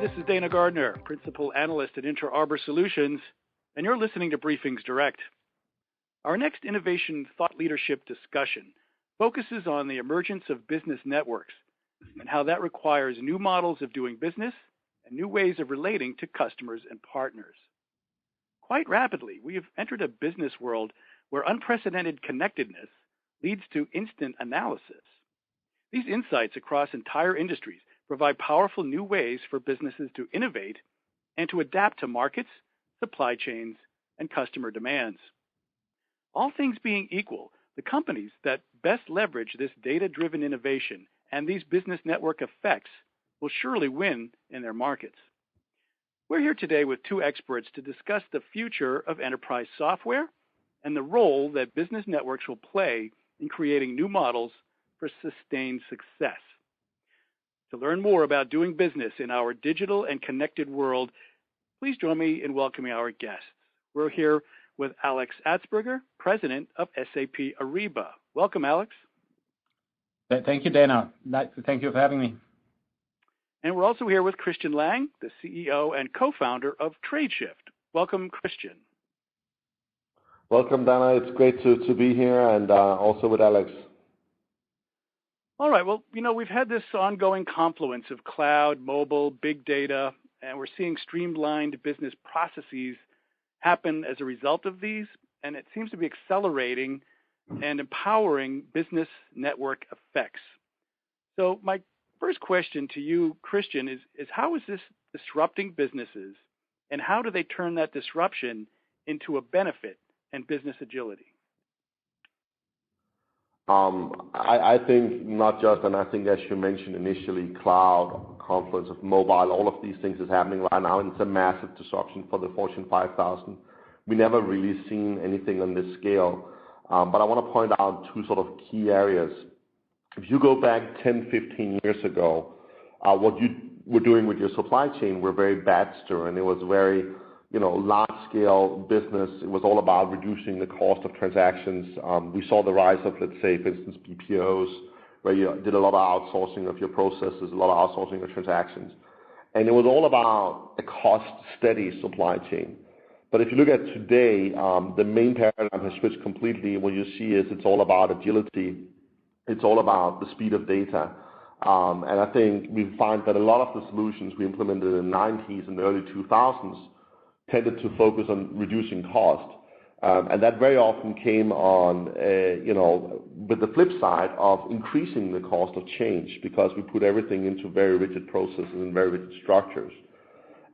this is Dana Gardner, Principal Analyst at Inter Arbor Solutions, and you're listening to Briefings Direct. Our next innovation thought leadership discussion focuses on the emergence of business networks and how that requires new models of doing business and new ways of relating to customers and partners. Quite rapidly, we have entered a business world where unprecedented connectedness leads to instant analysis. These insights across entire industries provide powerful new ways for businesses to innovate and to adapt to markets, supply chains, and customer demands. All things being equal, the companies that best leverage this data-driven innovation and these business network effects will surely win in their markets. We're here today with two experts to discuss the future of enterprise software and the role that business networks will play in creating new models for sustained success. To learn more about doing business in our digital and connected world, please join me in welcoming our guests. We're here with Alex Atzberger, President of SAP Ariba. Welcome, Alex. Thank you, Dana. Thank you for having me. And we're also here with Christian Lang, the CEO and co-founder of TradeShift. Welcome, Christian. Welcome, Dana. It's great to be here, and also with Alex. All right. Well, we've had this ongoing confluence of cloud, mobile, big data, and we're seeing streamlined business processes happen as a result of these, and it seems to be accelerating and empowering business network effects. So my first question to you, Christian, is how is this disrupting businesses, and how do they turn that disruption into a benefit and business agility? I think not just, and I think as you mentioned initially, cloud, confluence of mobile, all of these things is happening right now, and it's a massive disruption for the Fortune 5000. We never really seen anything on this scale, but I want to point out two sort of key areas. If you go back 10, 15 years ago, what you were doing with your supply chain were very Baxter, and it was very large-scale business. It was all about reducing the cost of transactions. We saw the rise of, let's say, for instance, BPOs, where you did a lot of outsourcing of your processes, a lot of outsourcing of transactions. And it was all about a cost-steady supply chain. But if you look at today, the main paradigm has switched completely. What you see is it's all about agility. It's all about the speed of data. And I think we find that a lot of the solutions we implemented in the 90s and the early 2000s tended to focus on reducing cost. And that very often came on, with the flip side of increasing the cost of change, because we put everything into very rigid processes and very rigid structures.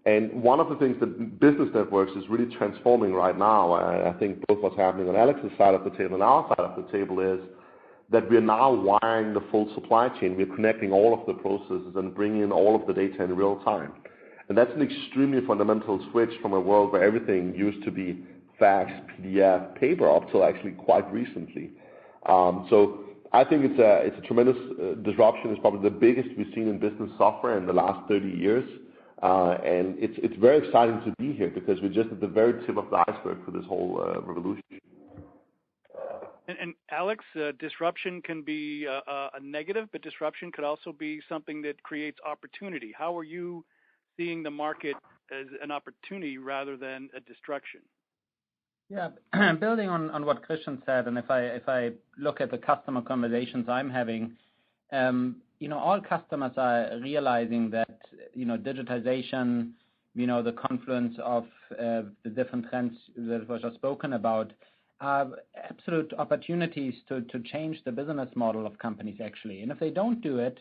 And one of the things that business networks is really transforming right now, and I think both what's happening on Alex's side of the table and our side of the table, is that we're now wiring the full supply chain. We're connecting all of the processes and bringing in all of the data in real time. And that's an extremely fundamental switch from a world where everything used to be fax, PDF, paper, up till actually quite recently. So I think it's a tremendous disruption. It's probably the biggest we've seen in business software in the last 30 years. And it's very exciting to be here because we're just at the very tip of the iceberg for this whole revolution. And Alex, disruption can be a negative, but disruption could also be something that creates opportunity. How are you seeing the market as an opportunity rather than a destruction? Yeah, building on what Christian said, and if I look at the customer conversations I'm having, all customers are realizing that digitization, the confluence of the different trends that was just spoken about, are absolute opportunities to change the business model of companies actually. And if they don't do it,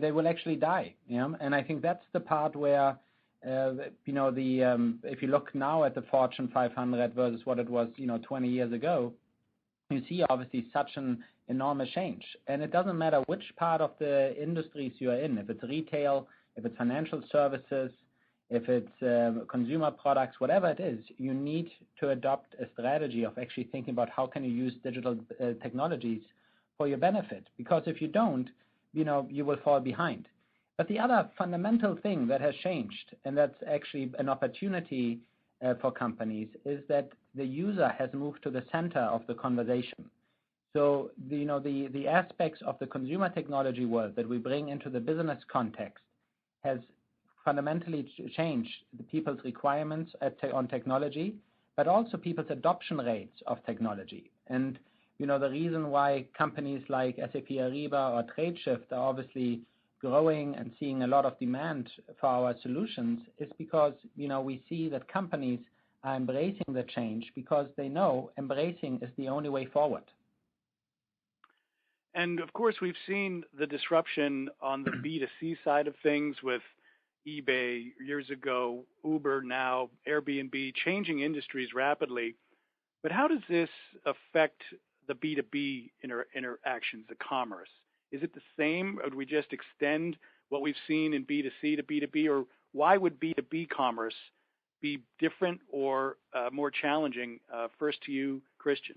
they will actually die. And I think that's the part where if you look now at the Fortune 500 versus what it was 20 years ago, you see obviously such an enormous change. And it doesn't matter which part of the industries you're in, if it's retail, if it's financial services, if it's consumer products, whatever it is, you need to adopt a strategy of actually thinking about how can you use digital technologies for your benefit. Because if you don't, you will fall behind. But the other fundamental thing that has changed, and that's actually an opportunity for companies, is that the user has moved to the center of the conversation. So the aspects of the consumer technology world that we bring into the business context has fundamentally change the people's requirements on technology, but also people's adoption rates of technology. And the reason why companies like SAP Ariba or Tradeshift are obviously growing and seeing a lot of demand for our solutions is because we see that companies are embracing the change because they know embracing is the only way forward. And of course, we've seen the disruption on the B2C side of things with eBay years ago, Uber now, Airbnb, changing industries rapidly. But how does this affect the B2B interactions, the commerce? Is it the same, or do we just extend what we've seen in B2C to B2B, or why would B2B commerce be different or more challenging? First to you, Christian.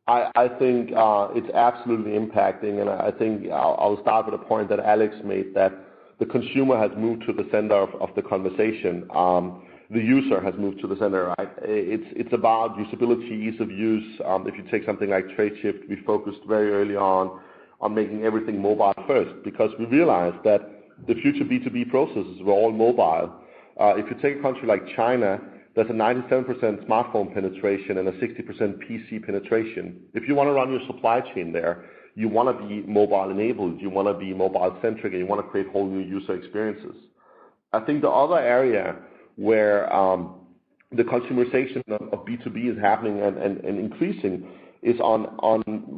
I think it's absolutely impacting, and I think I'll start with a point that Alex made, that the consumer has moved to the center of the conversation. The user has moved to the center, right? It's about usability, ease of use. If you take something like Tradeshift, we focused very early on making everything mobile first, because we realized that the future B2B processes were all mobile. If you take a country like China, there's a 97% smartphone penetration and a 60% PC penetration. If you want to run your supply chain there, you want to be mobile enabled, you want to be mobile centric, and you want to create whole new user experiences. I think the other area where the consumerization of B2B is happening and increasing is on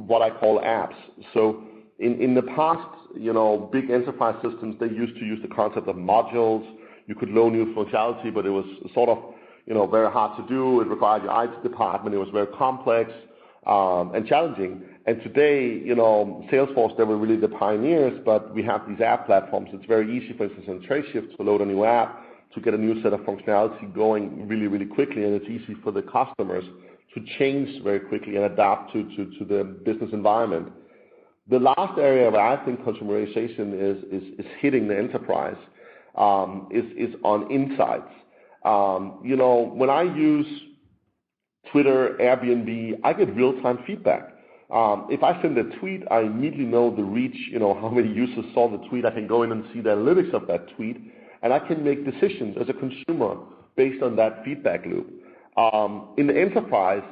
what I call apps. So in the past, big enterprise systems, they used to use the concept of modules. You could load new functionality, but it was sort of very hard to do. It required your IT department. It was very complex and challenging. And today, Salesforce, they were really the pioneers, but we have these app platforms. It's very easy, for instance, on Tradeshift to load a new app, to get a new set of functionality going really, really quickly, and it's easy for the customers to change very quickly and adapt to the business environment. The last area where I think consumerization is hitting the enterprise is on insights. When I use Twitter, Airbnb, I get real-time feedback. If I send a tweet, I immediately know the reach, how many users saw the tweet. I can go in and see the analytics of that tweet, and I can make decisions as a consumer based on that feedback loop. In the enterprise,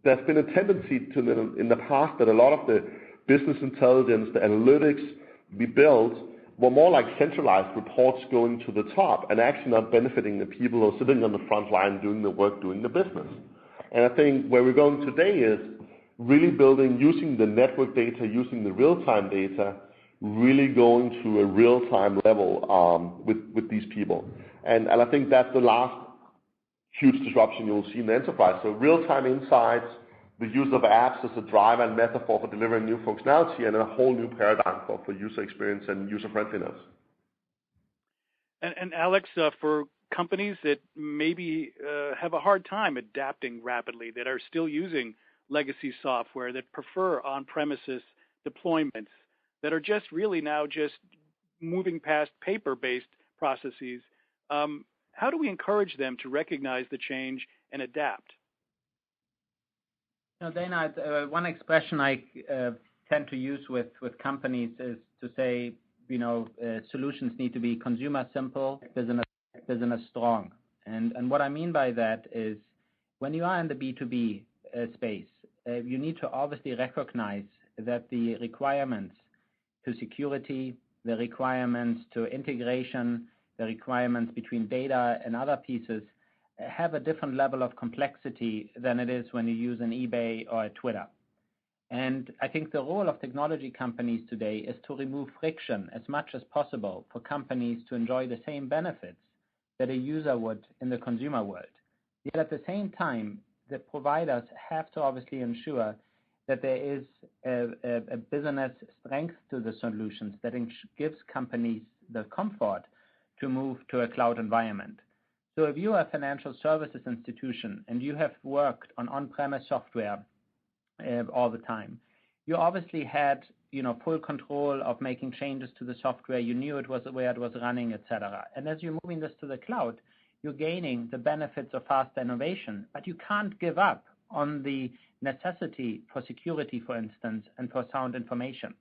there's been a tendency in the past that a lot of the business intelligence, the analytics we built, were more like centralized reports going to the top and actually not benefiting the people who are sitting on the front line doing the work, doing the business. And I think where we're going today is really building, using the network data, using the real-time data, really going to a real-time level with these people. And I think that's the last huge disruption you'll see in the enterprise. So real-time insights, the use of apps as a driver and metaphor for delivering new functionality, and a whole new paradigm for user experience and user friendliness. And Alex, for companies that maybe have a hard time adapting rapidly, that are still using legacy software, that prefer on-premises deployments, that are just really now just moving past paper-based processes, how do we encourage them to recognize the change and adapt? Dana, one expression I tend to use with companies is to say, solutions need to be consumer simple, business strong. And what I mean by that is when you are in the B2B space, you need to obviously recognize that the requirements to security, the requirements to integration, the requirements between data and other pieces have a different level of complexity than it is when you use an eBay or a Twitter. And I think the role of technology companies today is to remove friction as much as possible for companies to enjoy the same benefits that a user would in the consumer world. Yet at the same time, the providers have to obviously ensure that there is a business strength to the solutions that gives companies the comfort to move to a cloud environment. So if you are a financial services institution and you have worked on-premise software all the time, you obviously had full control of making changes to the software. You knew it was where it was running, etc. And as you're moving this to the cloud, you're gaining the benefits of faster innovation, but you can't give up on the necessity for security, for instance, and for sound information.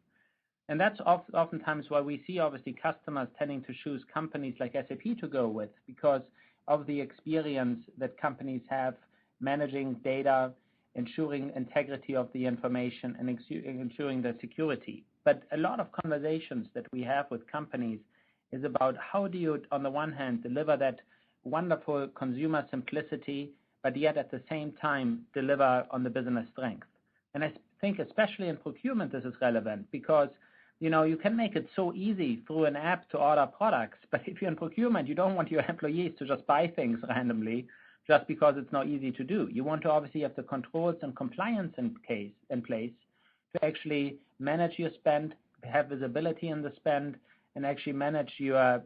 And that's oftentimes why we see obviously customers tending to choose companies like SAP to go with, because of the experience that companies have managing data, ensuring integrity of the information, and ensuring the security. But a lot of conversations that we have with companies is about how do you, on the one hand, deliver that wonderful consumer simplicity, but yet at the same time deliver on the business strength. And I think especially in procurement this is relevant because you can make it so easy through an app to order products, but if you're in procurement, you don't want your employees to just buy things randomly just because it's not easy to do. You want to obviously have the controls and compliance in place to actually manage your spend, have visibility in the spend, and actually manage your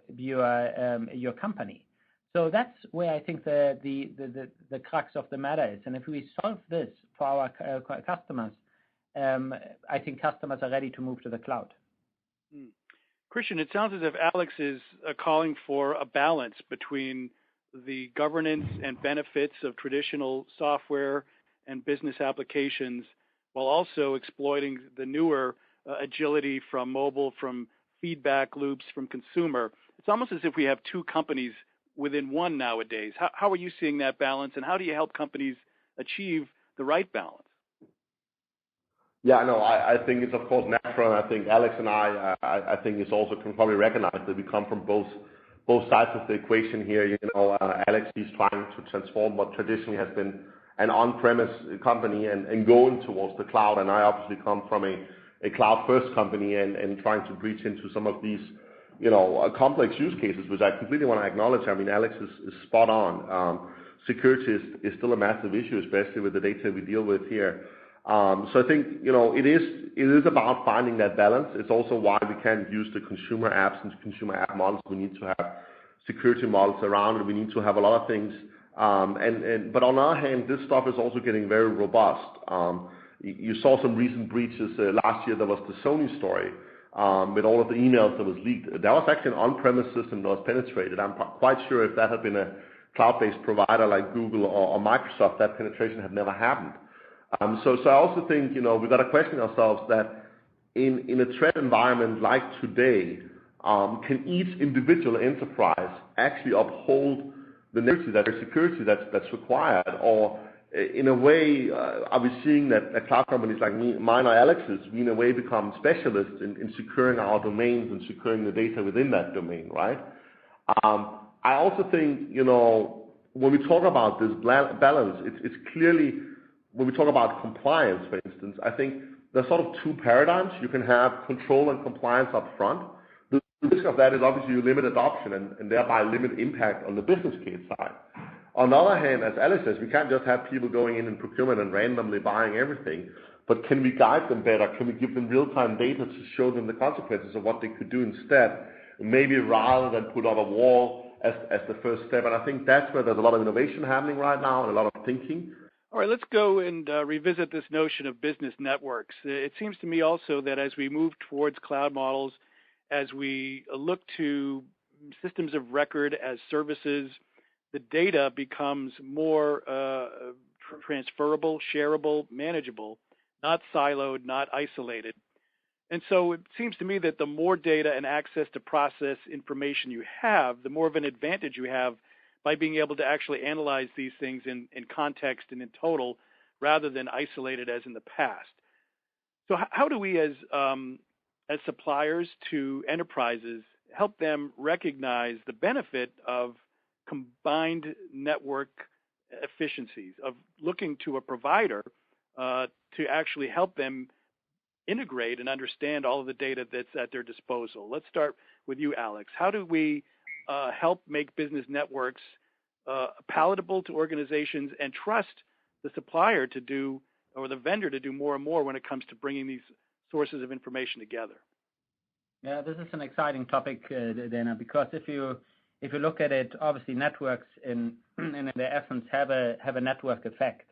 company. So that's where I think the crux of the matter is. And if we solve this for our customers, I think customers are ready to move to the cloud. Christian, it sounds as if Alex is calling for a balance between the governance and benefits of traditional software and business applications while also exploiting the newer agility from mobile, from feedback loops, from consumer. It's almost as if we have two companies within one nowadays. How are you seeing that balance, and how do you help companies achieve the right balance? Yeah, no, I think it's of course natural, and I think Alex and I think it's also can probably recognize that we come from both sides of the equation here. Alex, he's trying to transform what traditionally has been an on-premise company and going towards the cloud, and I obviously come from a cloud-first company and trying to breach into some of these complex use cases, which I completely want to acknowledge. I mean, Alex is spot on. Security is still a massive issue, especially with the data we deal with here. So I think it is about finding that balance. It's also why we can't use the consumer apps and consumer app models. We need to have security models around it. We need to have a lot of things. But on the other hand, this stuff is also getting very robust. You saw some recent breaches last year. There was the Sony story with all of the emails that was leaked. That was actually an on-premise system that was penetrated. I'm quite sure if that had been a cloud-based provider like Google or Microsoft, that penetration had never happened. So I also think we've got to question ourselves that in a threat environment like today, can each individual enterprise actually uphold the security that's required, or in a way, are we seeing that cloud companies like mine or Alex's, we in a way become specialists in securing our domains and securing the data within that domain, right? I also think when we talk about this balance, it's clearly. When we talk about compliance, for instance, I think there's sort of two paradigms. You can have control and compliance up front. The risk of that is obviously you limit adoption and thereby limit impact on the business case side. On the other hand, as Alex says, we can't just have people going in procurement and randomly buying everything, but can we guide them better? Can we give them real-time data to show them the consequences of what they could do instead, maybe rather than put up a wall as the first step? And I think that's where there's a lot of innovation happening right now and a lot of thinking. All right, let's go and revisit this notion of business networks. It seems to me also that as we move towards cloud models, as we look to systems of record as services, the data becomes more transferable, shareable, manageable, not siloed, not isolated. And so it seems to me that the more data and access to process information you have, the more of an advantage you have by being able to actually analyze these things in context and in total rather than isolated as in the past. So how do we as suppliers to enterprises help them recognize the benefit of combined network efficiencies, of looking to a provider to actually help them integrate and understand all of the data that's at their disposal? Let's start with you, Alex. How do we help make business networks palatable to organizations and trust the supplier to do, or the vendor to do more and more when it comes to bringing these sources of information together? Yeah, this is an exciting topic, Dana, because if you look at it, obviously networks in their essence have a network effect,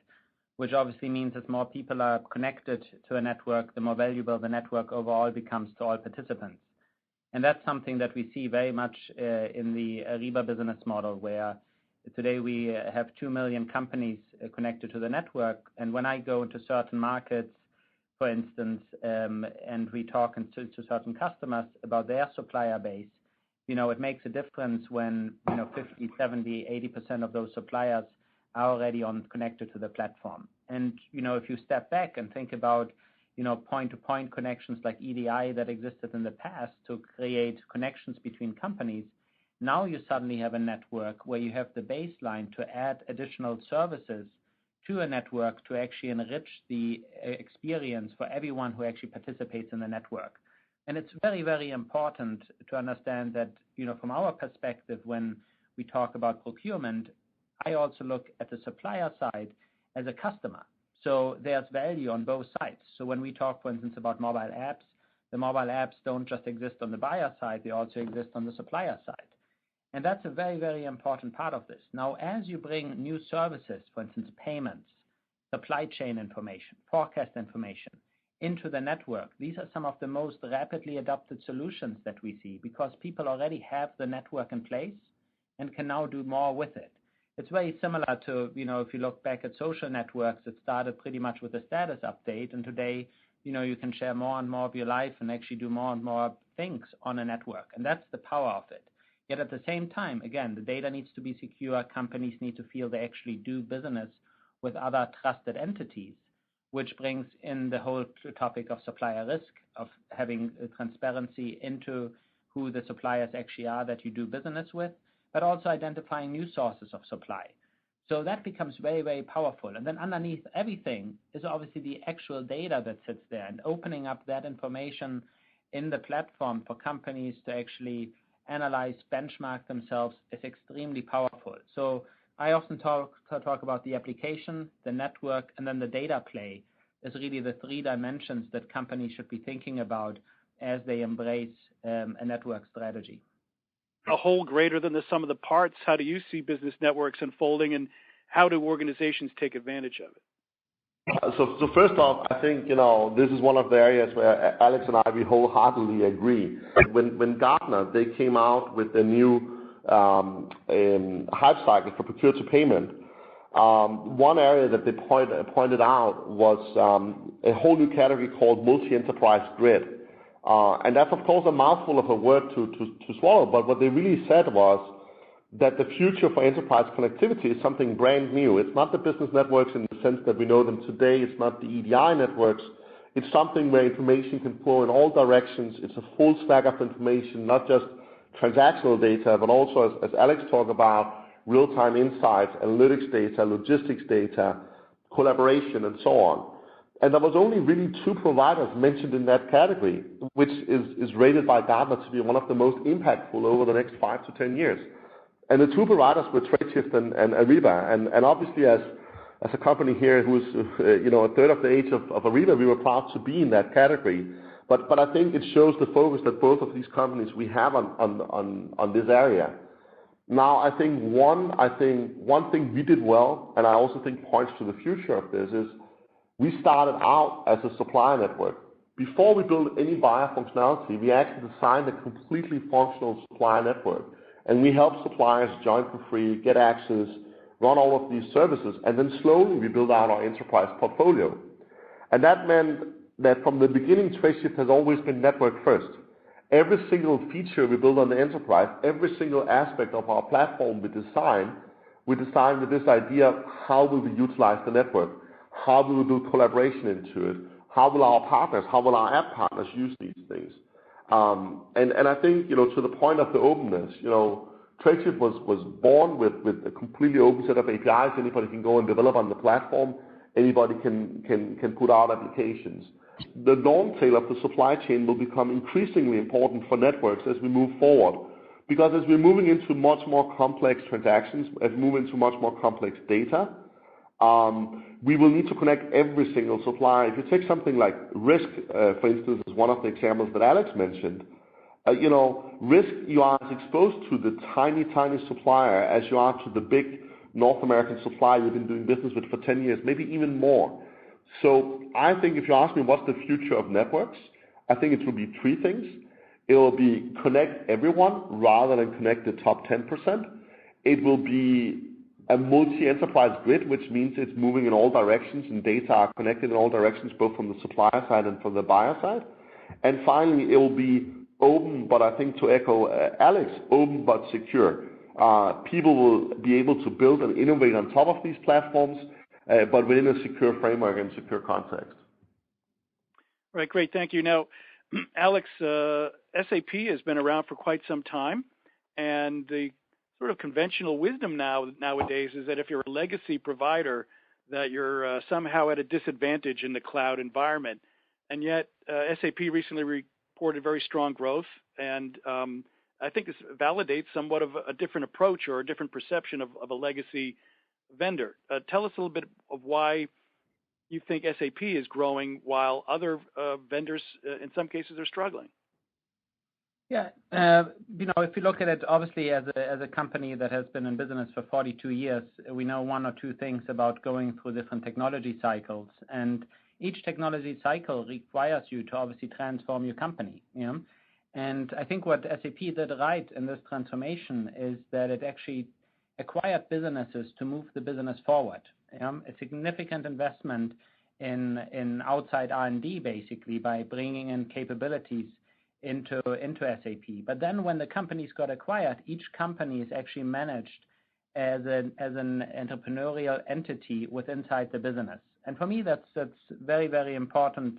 which obviously means as more people are connected to a network, the more valuable the network overall becomes to all participants. And that's something that we see very much in the Ariba business model, where today we have 2 million companies connected to the network. And when I go into certain markets for instance, and we talk to certain customers about their supplier base, it makes a difference when 50, 70, 80% of those suppliers are already connected to the platform. And if you step back and think about point-to-point connections like EDI that existed in the past to create connections between companies, now you suddenly have a network where you have the baseline to add additional services to a network to actually enrich the experience for everyone who actually participates in the network. And it's very, very important to understand that, from our perspective, when we talk about procurement, I also look at the supplier side as a customer. So there's value on both sides. So when we talk, for instance, about mobile apps, the mobile apps don't just exist on the buyer side, they also exist on the supplier side. And that's a very, very important part of this. Now, as you bring new services, for instance, payments, supply chain information, forecast information, into the network, these are some of the most rapidly adopted solutions that we see because people already have the network in place and can now do more with it. It's very similar to, if you look back at social networks, it started pretty much with a status update, and today, you can share more and more of your life and actually do more and more things on a network, and that's the power of it. Yet at the same time, again, the data needs to be secure. Companies need to feel they actually do business with other trusted entities, which brings in the whole topic of supplier risk, of having transparency into who the suppliers actually are that you do business with, but also identifying new sources of supply. So that becomes very, very powerful. And then underneath everything is obviously the actual data that sits there, and opening up that information in the platform for companies to actually analyze, benchmark themselves is extremely powerful. So I often talk about the application, the network, and then the data play is really the three dimensions that companies should be thinking about as they embrace a network strategy. A whole greater than the sum of the parts. How do you see business networks unfolding, and how do organizations take advantage of it? So first off, I think, this is one of the areas where Alex and I, we wholeheartedly agree. When Gartner, they came out with the new hype cycle for procure to payment, one area that they pointed out was a whole new category called multi-enterprise grid. And that's, of course, a mouthful of a word to swallow, but what they really said was that the future for enterprise connectivity is something brand new. It's not the business networks in the sense that we know them today. It's not the EDI networks. It's something where information can flow in all directions. It's a full stack of information, not just transactional data, but also, as Alex talked about, real-time insights, analytics data, logistics data, collaboration, and so on. And there was only really two providers mentioned in that category, which is rated by Gartner to be one of the most impactful over the next 5 to 10 years. And the two providers were Tradeshift and Ariba. And obviously, as a company here who's a third of the age of Ariba, we were proud to be in that category. But I think it shows the focus that both of these companies we have on this area. Now, I think one thing we did well, and I also think points to the future of this, is we started out as a supplier network. Before we built any buyer functionality, we actually designed a completely functional supplier network. And we help suppliers join for free, get access, run all of these services, and then slowly we build out our enterprise portfolio. And that meant that from the beginning, Tradeshift has always been network first. Every single feature we build on the enterprise, every single aspect of our platform we design with this idea of how will we utilize the network, how will we build collaboration into it, how will our partners, how will our app partners use these things. And I think, to the point of the openness, Tradeshift was born with a completely open set of APIs. Anybody can go and develop on the platform. Anybody can put out applications. The long tail of the supply chain will become increasingly important for networks as we move forward. Because as we're moving into much more complex transactions, as we move into much more complex data, we will need to connect every single supplier. If you take something like risk, for instance, is one of the examples that Alex mentioned. Risk, you are as exposed to the tiny supplier as you are to the big North American supplier you've been doing business with for 10 years, maybe even more. So I think if you ask me what's the future of networks, I think it will be three things. It will be connect everyone rather than connect the top 10%. It will be a multi-enterprise grid, which means it's moving in all directions and data are connected in all directions, both from the supplier side and from the buyer side. And finally, it will be open, but I think to echo Alex, open but secure. People will be able to build and innovate on top of these platforms, but within a secure framework and secure context. Right, great, thank you. Now, Alex, SAP has been around for quite some time, and the sort of conventional wisdom nowadays is that if you're a legacy provider, that you're somehow at a disadvantage in the cloud environment. And yet, SAP recently reported very strong growth, and I think this validates somewhat of a different approach or a different perception of a legacy vendor. Tell us a little bit of why you think SAP is growing while other vendors, in some cases, are struggling. Yeah, if you look at it, obviously, as a company that has been in business for 42 years, we know one or two things about going through different technology cycles, and each technology cycle requires you to obviously transform your company. And I think what SAP did right in this transformation is that it actually acquired businesses to move the business forward. A significant investment in outside R&D, basically, by bringing in capabilities into SAP. But then when the companies got acquired, each company is actually managed as an entrepreneurial entity inside the business. And for me, that's very, very important.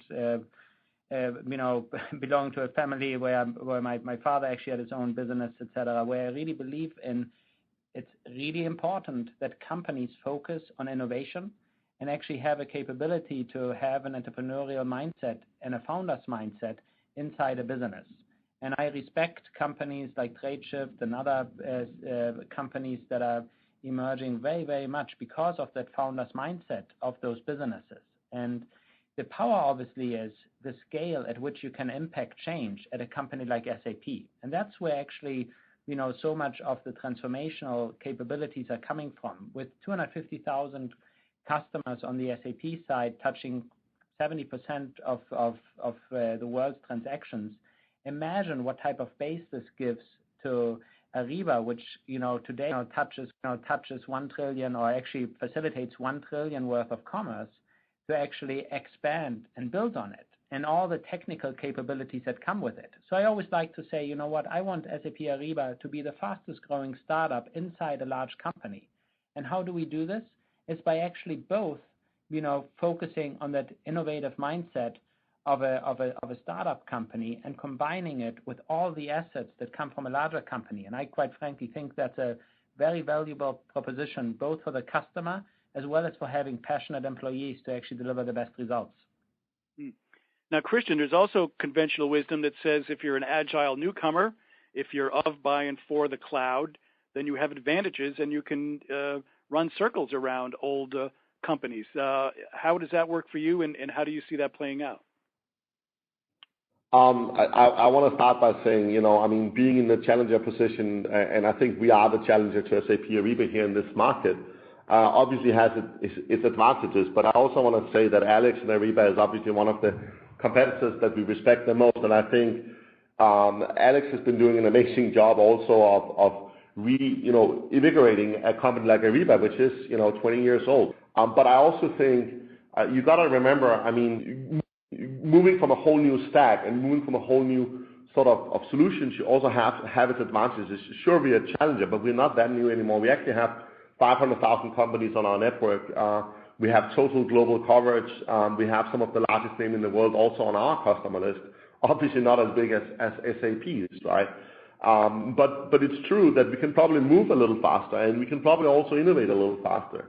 Belonging to a family where my father actually had his own business, etc., where I really believe in it's really important that companies focus on innovation and actually have a capability to have an entrepreneurial mindset and a founder's mindset inside a business. And I respect companies like Tradeshift and other companies that are emerging very, very much because of that founder's mindset of those businesses. And the power, obviously, is the scale at which you can impact change at a company like SAP. And that's where actually, so much of the transformational capabilities are coming from. With 250,000 customers on the SAP side, touching 70% of the world's transactions, imagine what type of base this gives to Ariba, which today touches 1 trillion, or actually facilitates 1 trillion worth of commerce, to actually expand and build on it, and all the technical capabilities that come with it. So I always like to say, I want SAP Ariba to be the fastest growing startup inside a large company. And how do we do this? It's by actually both, focusing on that innovative mindset of a startup company and combining it with all the assets that come from a larger company. And I quite frankly think that's a very valuable proposition, both for the customer as well as for having passionate employees to actually deliver the best results. Now, Christian, there's also conventional wisdom that says if you're an agile newcomer, if you're of, by, and for the cloud, then you have advantages and you can run circles around old companies. How does that work for you, and how do you see that playing out? I want to start by saying, being in the challenger position, and I think we are the challenger to SAP Ariba here in this market, obviously has its advantages. But I also want to say that Alex and Ariba is obviously one of the competitors that we respect the most. And I think Alex has been doing an amazing job also of invigorating a company like Ariba, which is 20 years old. But I also think you got to remember, moving from a whole new stack and moving from a whole new sort of solutions, you also have its advantages. Sure, we're a challenger, but we're not that new anymore. We actually have 500,000 companies on our network. We have total global coverage. We have some of the largest names in the world also on our customer list. Obviously not as big as SAP's, right? But it's true that we can probably move a little faster, and we can probably also innovate a little faster.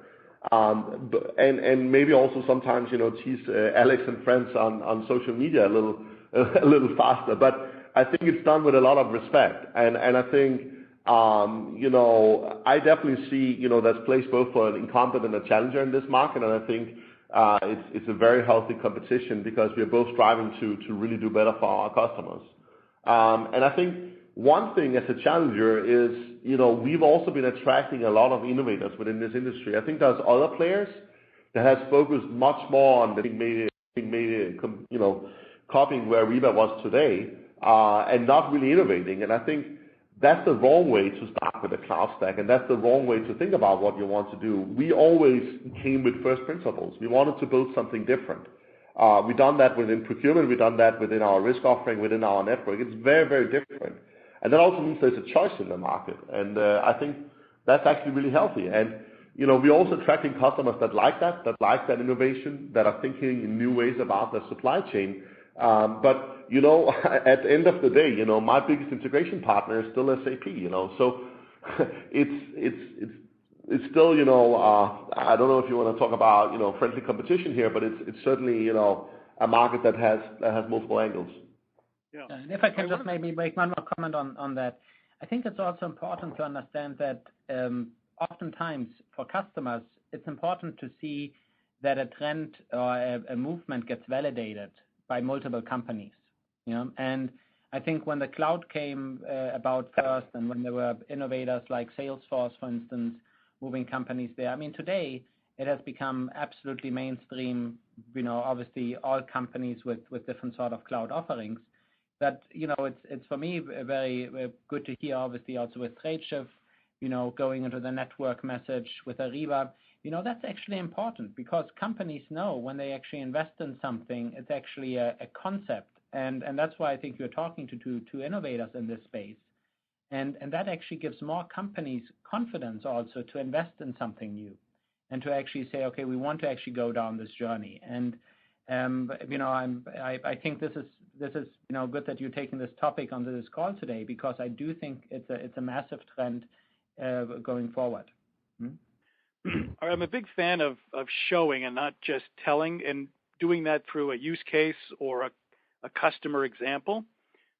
And maybe also sometimes, tease Alex and friends on social media a little faster. But I think it's done with a lot of respect. And I think, I definitely see, there's place both for an incumbent and a challenger in this market. And I think it's a very healthy competition because we're both striving to really do better for our customers. And I think one thing as a challenger is, we've also been attracting a lot of innovators within this industry. I think there's other players that has focused much more on copying where Ariba was today, and not really innovating. And I think That's the wrong way to start with a cloud stack, and that's the wrong way to think about what you want to do. We always came with first principles. We wanted to build something different. We've done that within procurement. We've done that within our risk offering, within our network. It's very, very different. And that also means there's a choice in the market. And I think that's actually really healthy. And, we're also attracting customers that like that innovation, that are thinking in new ways about their supply chain. But at the end of the day, my biggest integration partner is still SAP, So it's still, I don't know if you want to talk about, friendly competition here, but it's certainly, a market that has multiple angles. Yeah. And if I can just maybe make one more comment on that. I think it's also important to understand that oftentimes for customers, it's important to see that a trend or a movement gets validated by multiple companies. And I think when the cloud came about first, and when there were innovators like Salesforce, for instance, moving companies there. I mean, today it has become absolutely mainstream. Obviously all companies with different sort of cloud offerings. But it's for me very good to hear. Obviously also with Tradeshift, going into the network message with Ariba. That's actually important because companies know when they actually invest in something, it's actually a concept. And that's why I think you're talking to two innovators in this space. And that actually gives more companies confidence also to invest in something new and to actually say, okay, we want to actually go down this journey. And, I think this is good that you're taking this topic onto this call today, because I do think it's a massive trend going forward. I'm a big fan of showing and not just telling, and doing that through a use case or a customer example.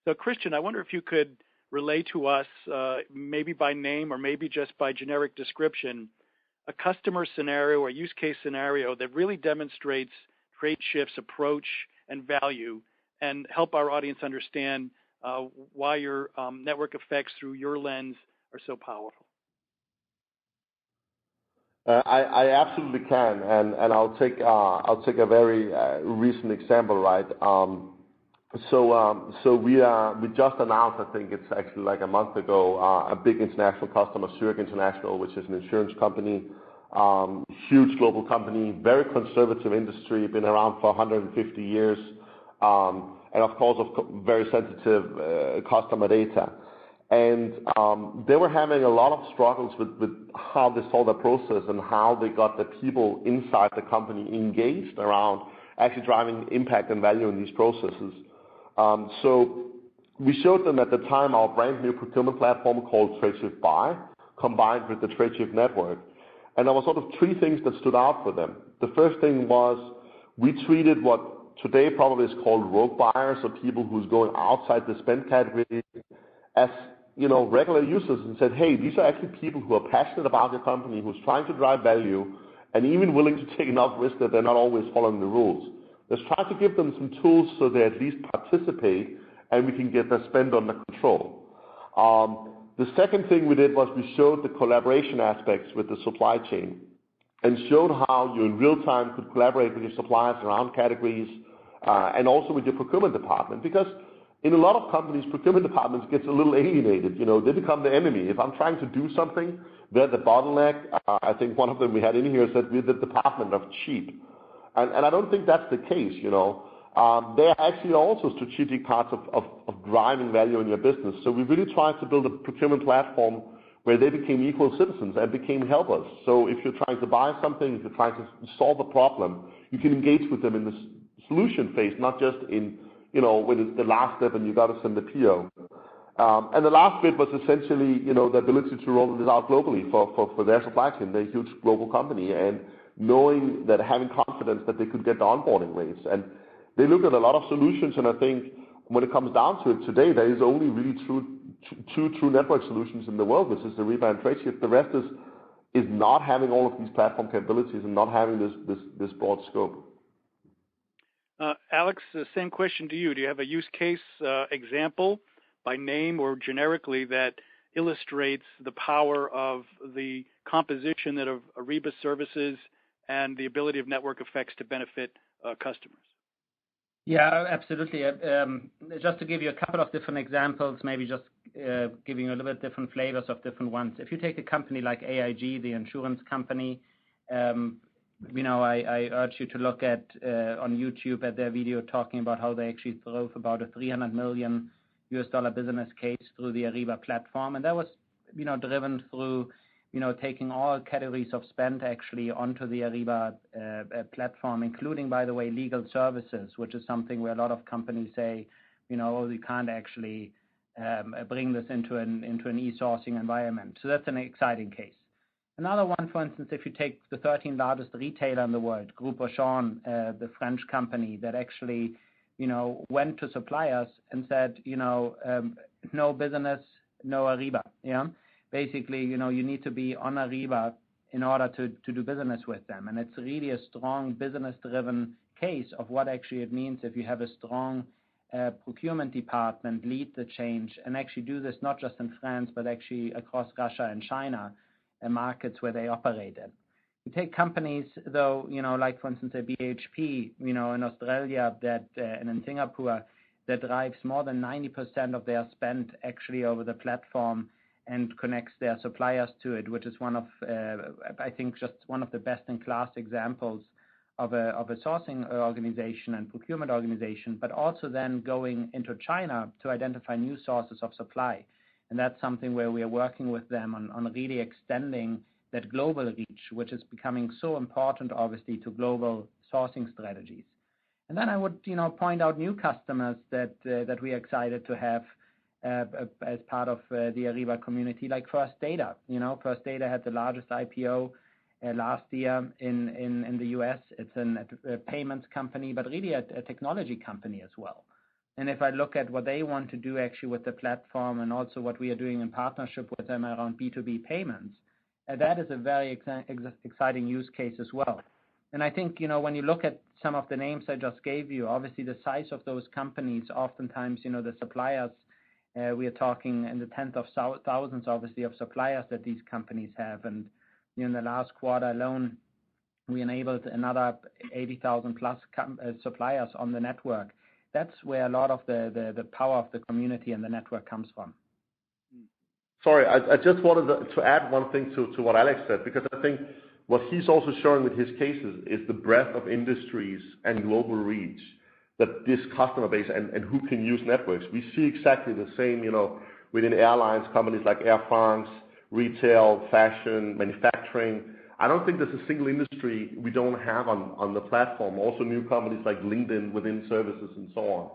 So Christian, I wonder if you could relay to us, maybe by name or maybe just by generic description, a customer scenario or use case scenario that really demonstrates Tradeshift's approach and value, and help our audience understand why your network effects through your lens are so powerful. I absolutely can, and I'll take a very recent example, right? So we just announced, I think it's actually like a month ago, a big international customer, Zurich International, which is an insurance company, huge global company, very conservative industry, been around for 150 years, and of course, very sensitive customer data. And they were having a lot of struggles with how they saw the process and how they got the people inside the company engaged around actually driving impact and value in these processes. So we showed them at the time our brand new procurement platform called Tradeshift Buy, combined with the Tradeshift network. And there were sort of three things that stood out for them. The first thing was we treated what today probably is called rogue buyers, or people who's going outside the spend category, as regular users, and said, hey, these are actually people who are passionate about your company, who's trying to drive value, and even willing to take enough risk that they're not always following the rules. Let's try to give them some tools so they at least participate, and we can get their spend under control. The second thing we did was we showed the collaboration aspects with the supply chain, and showed how you in real time could collaborate with your suppliers around categories, and also with your procurement department. Because in a lot of companies, procurement departments gets a little alienated. They become the enemy. If I'm trying to do something, they're the bottleneck. I think one of them we had in here said we're the department of cheap. And I don't think that's the case, They are actually also strategic parts of driving value in your business. So we really tried to build a procurement platform where they became equal citizens and became helpers. So if you're trying to buy something, if you're trying to solve a problem, you can engage with them in the solution phase, not just in when it's the last step and you got to send the PO. And the last bit was essentially, the ability to roll this out globally for their supply chain. They're a huge global company, and knowing that, having confidence that they could get the onboarding rates. And they looked at a lot of solutions, and I think when it comes down to it today, there is only really two true network solutions in the world, which is the Ariba and Tradeshift. The rest is not having all of these platform capabilities and not having this broad scope. Alex, the same question to you. Do you have a use case example by name or generically that illustrates the power of the composition of Ariba services and the ability of network effects to benefit customers? Yeah, absolutely. Just to give you a couple of different examples, maybe just giving you a little bit different flavors of different ones. If you take a company like AIG, the insurance company, I urge you to look at on YouTube at their video talking about how they actually drove about a $300 million business case through the Ariba platform, and that was driven through taking all categories of spend actually onto the Ariba platform, including, by the way, legal services, which is something where a lot of companies say, we can't actually bring this into an e-sourcing environment. So that's an exciting case. Another one, for instance, if you take the 13th largest retailer in the world, Groupe Auchan, the French company that actually, went to suppliers and said, no business, no Ariba. Yeah, basically, you need to be on Ariba in order to do business with them, and it's really a strong business-driven case of what actually it means if you have a strong procurement department lead the change and actually do this not just in France but actually across Russia and China. Markets where they operate in. You take companies, though, like for instance a BHP, in Australia and in Singapore, that drives more than 90% of their spend actually over the platform and connects their suppliers to it, which is one of, I think, just one of the best-in-class examples of a sourcing organization and procurement organization, but also then going into China to identify new sources of supply. And that's something where we are working with them on really extending that global reach, which is becoming so important, obviously, to global sourcing strategies. And then I would, point out new customers that we are excited to have as part of the Ariba community, like First Data. First Data had the largest IPO last year in the U.S. It's a payments company, but really a technology company as well. And if I look at what they want to do actually with the platform and also what we are doing in partnership with them around B2B payments, that is a very exciting use case as well. And I think, when you look at some of the names I just gave you, obviously the size of those companies, oftentimes, the suppliers, we are talking in the tens of thousands, obviously, of suppliers that these companies have. And in the last quarter alone, we enabled another 80,000 plus suppliers on the network. That's where a lot of the power of the community and the network comes from. Sorry, I just wanted to add one thing to what Alex said, because I think what he's also showing with his cases is the breadth of industries and global reach that this customer base and who can use networks. We see exactly the same, within airlines, companies like Air France, retail, fashion, manufacturing. I don't think there's a single industry we don't have on the platform. Also new companies like LinkedIn within services and so on.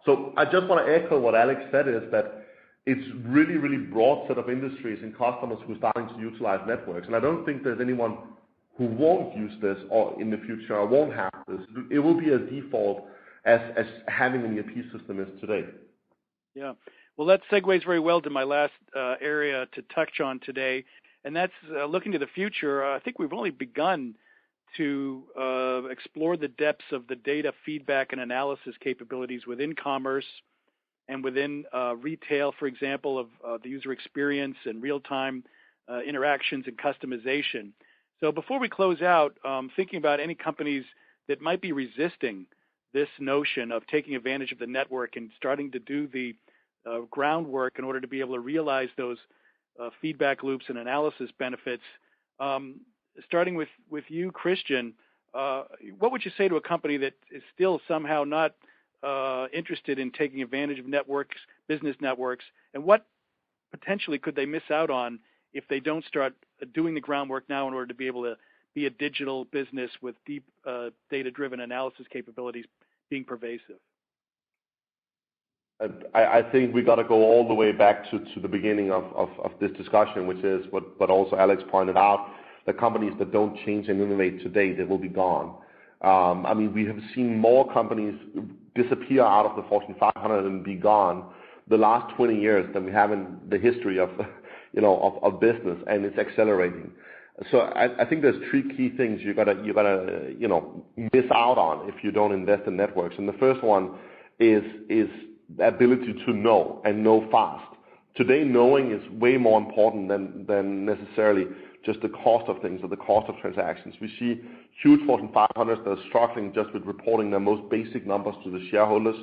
So I just want to echo what Alex said, is that it's really, really broad set of industries and customers who are starting to utilize networks. And I don't think there's anyone who won't use this or in the future or won't have this. It will be a default as having an ERP system is today. Yeah. Well, that segues very well to my last area to touch on today, and that's looking to the future. I think we've only begun to explore the depths of the data feedback and analysis capabilities within commerce and within retail, for example, of the user experience and real-time interactions and customization. So before we close out, thinking about any companies that might be resisting this notion of taking advantage of the network and starting to do the groundwork in order to be able to realize those feedback loops and analysis benefits. Starting with you, Christian, what would you say to a company that is still somehow not interested in taking advantage of networks, business networks, and what potentially could they miss out on if they don't start doing the groundwork now in order to be able to be a digital business with deep data-driven analysis capabilities being pervasive? I think we got to go all the way back to the beginning of this discussion, which is what also Alex pointed out, the companies that don't change and innovate today, they will be gone. We have seen more companies disappear out of the Fortune 500 and be gone the last 20 years than we have in the history of business, and it's accelerating. So I think there's three key things you gotta miss out on if you don't invest in networks. And the first one is the ability to know and know fast. Today, knowing is way more important than necessarily just the cost of things or the cost of transactions. We see huge Fortune 500s that are struggling just with reporting their most basic numbers to the shareholders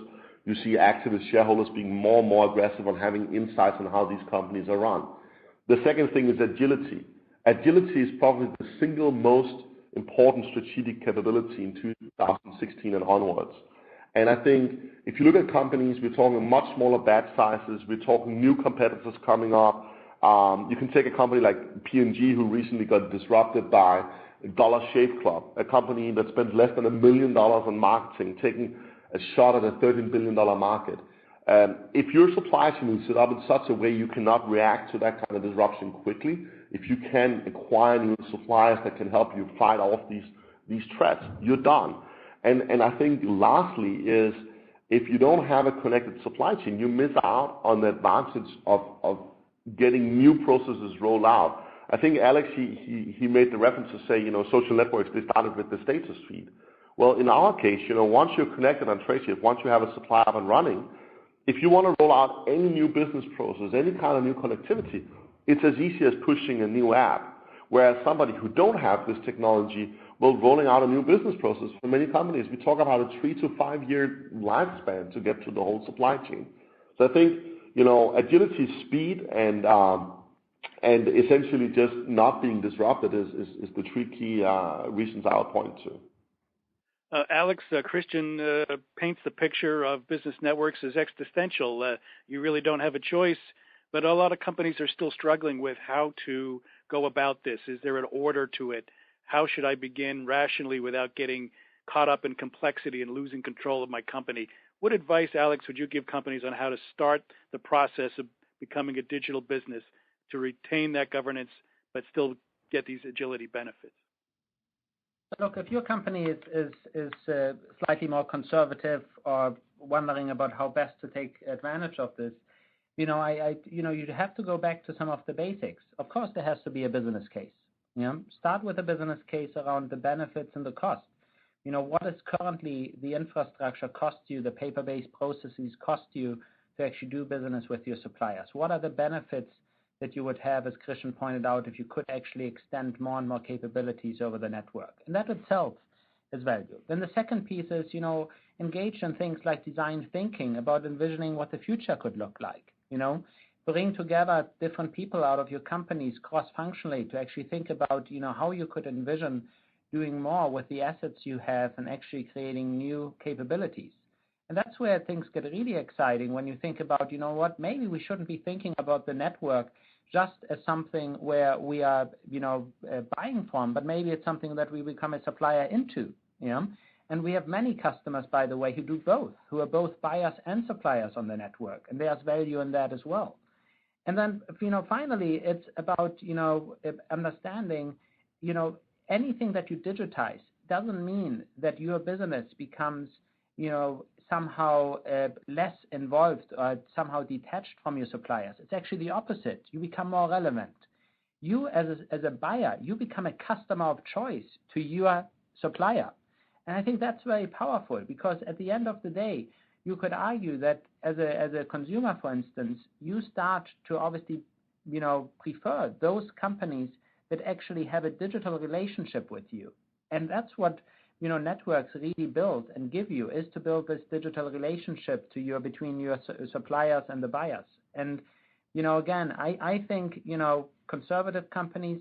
You see activist shareholders being more and more aggressive on having insights on how these companies are run. The second thing is agility. Agility is probably the single most important strategic capability in 2016 and onwards. And I think if you look at companies, we're talking much smaller batch sizes, we're talking new competitors coming up. You can take a company like P&G, who recently got disrupted by Dollar Shave Club, a company that spent less than $1 million on marketing, taking a shot at a $13 billion market. If your supply chain is set up in such a way you cannot react to that kind of disruption quickly, if you can acquire new suppliers that can help you fight off these threats, you're done. And I think lastly is, if you don't have a connected supply chain, you miss out on the advantage of getting new processes rolled out. I think Alex, he made the reference to say, social networks, they started with the status feed. Well, in our case, once you're connected on Tradeshift, once you have a supply up and running, if you want to roll out any new business process, any kind of new connectivity, it's as easy as pushing a new app. Whereas somebody who don't have this technology, well, rolling out a new business process for many companies, we talk about a 3 to 5 year lifespan to get to the whole supply chain. So I think, agility, speed, and essentially just not being disrupted is the three key reasons I would point to. Alex, Christian paints the picture of business networks as existential. You really don't have a choice, but a lot of companies are still struggling with how to go about this. Is there an order to it? How should I begin rationally without getting caught up in complexity and losing control of my company? What advice, Alex, would you give companies on how to start the process of becoming a digital business to retain that governance but still get these agility benefits? Look, if your company is slightly more conservative or wondering about how best to take advantage of this, you have to go back to some of the basics. Of course, there has to be a business case. Start with a business case around the benefits and the cost. What is currently the infrastructure cost you, the paper-based processes cost you to actually do business with your suppliers? What are the benefits that you would have, as Christian pointed out, if you could actually extend more and more capabilities over the network? And that itself is value. Then the second piece is, engage in things like design thinking about envisioning what the future could look like. Bring together different people out of your companies cross-functionally to actually think about, how you could envision doing more with the assets you have and actually creating new capabilities. And that's where things get really exciting when you think about, maybe we shouldn't be thinking about the network just as something where we are, buying from, but maybe it's something that we become a supplier into. And we have many customers, by the way, who do both, who are both buyers and suppliers on the network, and there's value in that as well. And then, finally, it's about, understanding, anything that you digitize doesn't mean that your business becomes, somehow less involved or somehow detached from your suppliers. It's actually the opposite. You become more relevant. You, as a buyer, you become a customer of choice to your supplier. And I think that's very powerful, because at the end of the day, you could argue that as a consumer, for instance, you start to obviously, prefer those companies that actually have a digital relationship with you. And that's what, networks really build and give you, is to build this digital relationship between your suppliers and the buyers. And, again, I think, conservative companies,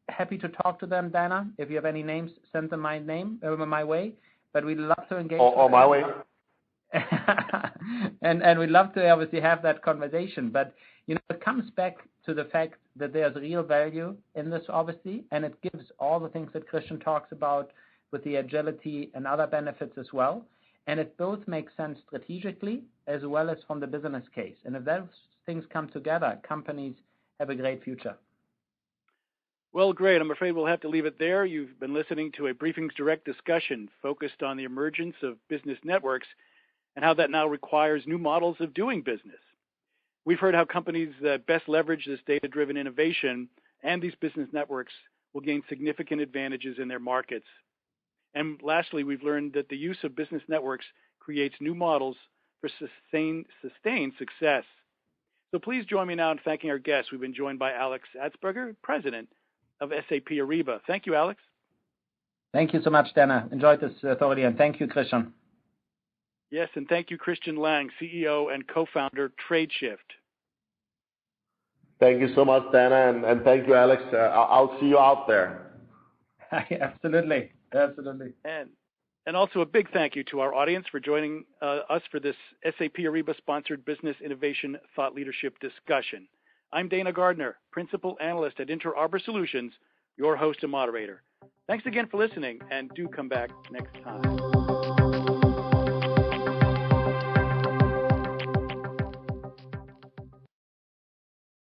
happy to talk to them, Dana. If you have any names, send them my way. But we'd love to engage. Or my way. and we'd love to obviously have that conversation. But, it comes back to the fact that there's real value in this, obviously, and it gives all the things that Christian talks about with the agility and other benefits as well. And it both makes sense strategically as well as from the business case. And if those things come together, companies have a great future. Well, great. I'm afraid we'll have to leave it there. You've been listening to a BriefingsDirect discussion focused on the emergence of business networks and how that now requires new models of doing business. We've heard how companies that best leverage this data-driven innovation and these business networks will gain significant advantages in their markets. And lastly, we've learned that the use of business networks creates new models for sustained success. So please join me now in thanking our guests. We've been joined by Alex Atzberger, President of SAP Ariba. Thank you, Alex. Thank you so much, Dana. Enjoyed this thoroughly, and thank you, Christian. Yes, and thank you, Christian Lang, CEO and co-founder, TradeShift. Thank you so much, Dana, and thank you, Alex. I'll see you out there. Absolutely. And also a big thank you to our audience for joining us for this SAP Ariba-sponsored Business Innovation Thought Leadership discussion. I'm Dana Gardner, Principal Analyst at Inter Arbor Solutions, your host and moderator. Thanks again for listening, and do come back next time.